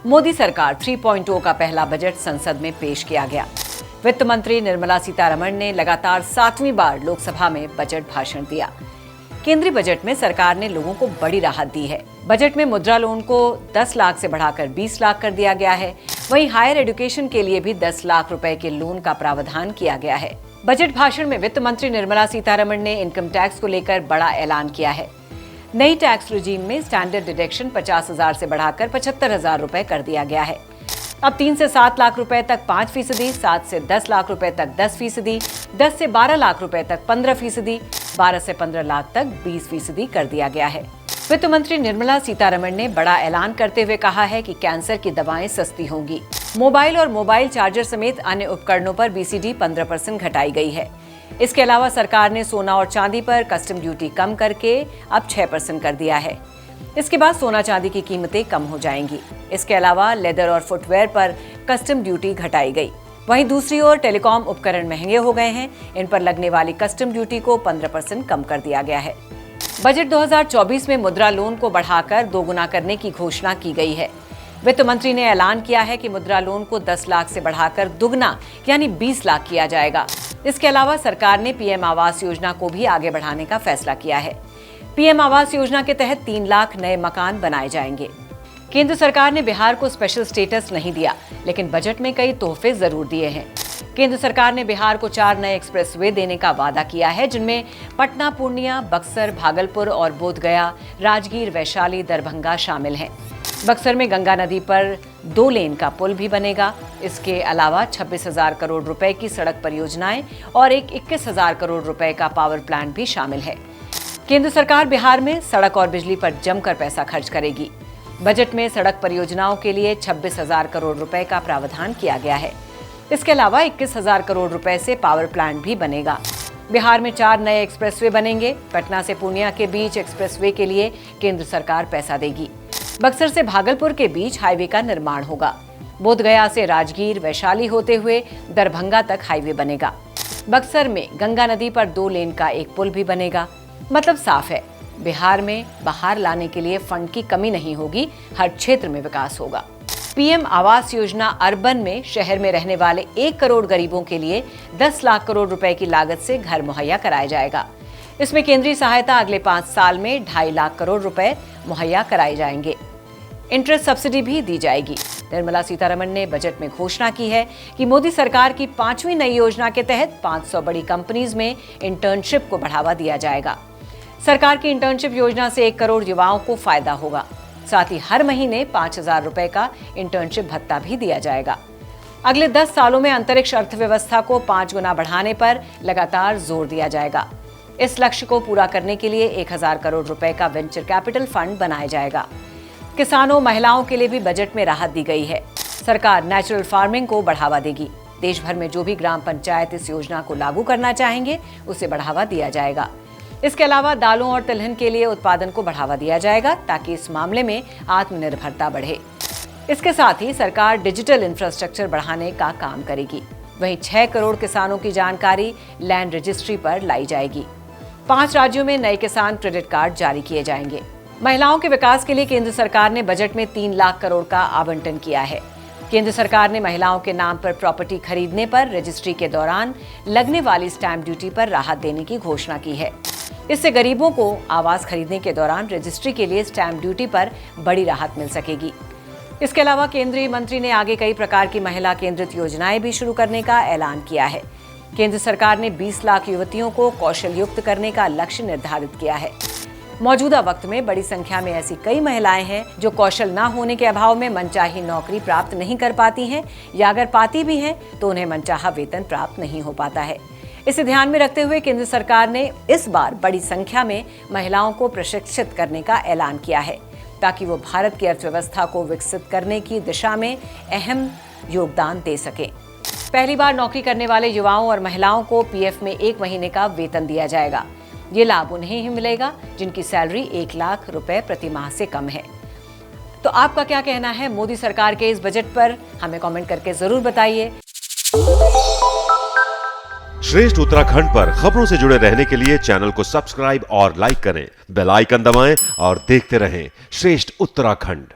मोदी सरकार 3.0 का पहला बजट संसद में पेश किया गया। वित्त मंत्री निर्मला सीतारमण ने लगातार 7वीं बार लोकसभा में बजट भाषण दिया। केंद्रीय बजट में सरकार ने लोगों को बड़ी राहत दी है। बजट में मुद्रा लोन को 10 लाख से बढ़ाकर 20 लाख कर दिया गया है। वहीं हायर एजुकेशन के लिए भी 10 लाख रुपए के लोन का प्रावधान किया गया है। बजट भाषण में वित्त मंत्री निर्मला सीतारमण ने इनकम टैक्स को लेकर बड़ा ऐलान किया है। नई टैक्स रिजीम में स्टैंडर्ड डिडक्शन 50,000 से बढ़ाकर 75,000 रुपए कर दिया गया है। अब 3 से 7 लाख रुपए तक 5%, 7 से 10 लाख रुपए तक 10%, 10 से 12 लाख रुपए तक 15%, 12 से 15 लाख तक 20% कर दिया गया है। वित्त मंत्री निर्मला सीतारमण ने बड़ा ऐलान करते हुए कहा है कि कैंसर की दवाएं सस्ती होंगी। मोबाइल और मोबाइल चार्जर समेत अन्य उपकरणों पर BCD 15% घटाई गई है। इसके अलावा सरकार ने सोना और चांदी पर कस्टम ड्यूटी कम करके अब 6% कर दिया है। इसके बाद सोना चांदी की कीमतें कम हो जाएंगी। इसके अलावा लेदर और फुटवेयर पर कस्टम ड्यूटी घटाई गई। वहीं दूसरी ओर टेलीकॉम उपकरण महंगे हो गए हैं। इन पर लगने वाली कस्टम ड्यूटी को 15% कम कर दिया गया है। बजट 2024 में मुद्रा लोन को बढ़ाकर दोगुना करने की घोषणा की गई है। वित्त मंत्री ने ऐलान किया है कि मुद्रा लोन को 10 लाख से बढ़ाकर दुगना यानी 20 लाख किया जाएगा। इसके अलावा सरकार ने PM आवास योजना को भी आगे बढ़ाने का फैसला किया है। PM आवास योजना के तहत 3 लाख नए मकान बनाए जाएंगे। केंद्र सरकार ने बिहार को स्पेशल स्टेटस नहीं दिया, लेकिन बजट में कई तोहफे जरूर दिए हैं। केंद्र सरकार ने बिहार को 4 नए एक्सप्रेसवे देने का वादा किया है, जिनमें पटना, पूर्णिया, बक्सर, भागलपुर और बोधगया, राजगीर, वैशाली, दरभंगा शामिल हैं। बक्सर में गंगा नदी पर 2 लेन का पुल भी बनेगा। इसके अलावा 26,000 करोड़ रुपए की सड़क परियोजनाएं और 21,000 करोड़ रुपए का पावर प्लांट भी शामिल है। केंद्र सरकार बिहार में सड़क और बिजली पर जमकर पैसा खर्च करेगी। बजट में सड़क परियोजनाओं के लिए 26,000 करोड़ रुपए का प्रावधान किया गया है। इसके अलावा 21,000 करोड़ रुपए से पावर प्लांट भी बनेगा। बिहार में 4 नए एक्सप्रेसवे बनेंगे। पटना से पूर्णिया के बीच एक्सप्रेसवे के लिए केंद्र सरकार पैसा देगी। बक्सर से भागलपुर के बीच हाईवे का निर्माण होगा। बोधगया से राजगीर, वैशाली होते हुए दरभंगा तक हाईवे बनेगा। बक्सर में गंगा नदी पर 2 लेन का एक पुल भी बनेगा। मतलब साफ है, बिहार में बाहर लाने के लिए फंड की कमी नहीं होगी। हर क्षेत्र में विकास होगा। PM आवास योजना अर्बन में शहर में रहने वाले 1 करोड़ गरीबों के लिए 10 लाख करोड़ रुपए की लागत से घर मुहैया कराया जाएगा। इसमें केंद्रीय सहायता अगले 5 साल में 2.5 लाख करोड़ रुपए मुहैया कराए जाएंगे। इंटरेस्ट सब्सिडी भी दी जाएगी। निर्मला सीतारमण ने बजट में घोषणा की है कि मोदी सरकार की 5वीं नई योजना के तहत 500 बड़ी कंपनीज में इंटर्नशिप को बढ़ावा दिया जाएगा। सरकार की इंटर्नशिप योजना से 1 करोड़ युवाओं को फायदा होगा। साथ ही हर महीने 5,000 रुपए का इंटर्नशिप भत्ता भी दिया जाएगा। अगले 10 सालों में अंतरिक्ष अर्थव्यवस्था को 5 गुना बढ़ाने पर लगातार जोर दिया जाएगा। इस लक्ष्य को पूरा करने के लिए 1,000 करोड़ रुपए का वेंचर कैपिटल फंड बनाया जाएगा। किसानों, महिलाओं के लिए भी बजट में राहत दी गई है। सरकार नेचुरल फार्मिंग को बढ़ावा देगी। देश भर में जो भी ग्राम पंचायत इस योजना को लागू करना चाहेंगे, उसे बढ़ावा दिया जाएगा। इसके अलावा दालों और तिलहन के लिए उत्पादन को बढ़ावा दिया जाएगा, ताकि इस मामले में आत्मनिर्भरता बढ़े। इसके साथ ही सरकार डिजिटल इंफ्रास्ट्रक्चर बढ़ाने का काम करेगी। वहीं 6 करोड़ किसानों की जानकारी लैंड रजिस्ट्री पर लाई जाएगी। 5 राज्यों में नए किसान क्रेडिट कार्ड जारी किए जाएंगे। महिलाओं के विकास के लिए केंद्र सरकार ने बजट में 3 लाख करोड़ का आवंटन किया है। केंद्र सरकार ने महिलाओं के नाम पर प्रॉपर्टी खरीदने पर रजिस्ट्री के दौरान लगने वाली स्टैंप ड्यूटी पर राहत देने की घोषणा की है। इससे गरीबों को आवास खरीदने के दौरान रजिस्ट्री के लिए स्टैंप ड्यूटी पर बड़ी राहत मिल सकेगी। इसके अलावा केंद्रीय मंत्री ने आगे कई प्रकार की महिला केंद्रित योजनाएं भी शुरू करने का ऐलान किया है। केंद्र सरकार ने 20 लाख युवतियों को कौशल युक्त करने का लक्ष्य निर्धारित किया है। मौजूदा वक्त में बड़ी संख्या में ऐसी कई महिलाएं हैं जो कौशल न होने के अभाव में मनचाही नौकरी प्राप्त नहीं कर पाती हैं, या अगर पाती भी हैं तो उन्हें मनचाहा वेतन प्राप्त नहीं हो पाता है। इसे ध्यान में रखते हुए केंद्र सरकार ने इस बार बड़ी संख्या में महिलाओं को प्रशिक्षित करने का ऐलान किया है, ताकि वो भारत की अर्थव्यवस्था को विकसित करने की दिशा में अहम योगदान दे सके। पहली बार नौकरी करने वाले युवाओं और महिलाओं को PF में 1 महीने का वेतन दिया जाएगा। ये लाभ उन्हें ही मिलेगा जिनकी सैलरी 1 लाख रुपए प्रति माह से कम है। तो आपका क्या कहना है मोदी सरकार के इस बजट पर? हमें कमेंट करके जरूर बताइए। श्रेष्ठ उत्तराखंड पर खबरों से जुड़े रहने के लिए चैनल को सब्सक्राइब और लाइक करें, बेल आइकन दबाएं और देखते रहें श्रेष्ठ उत्तराखंड।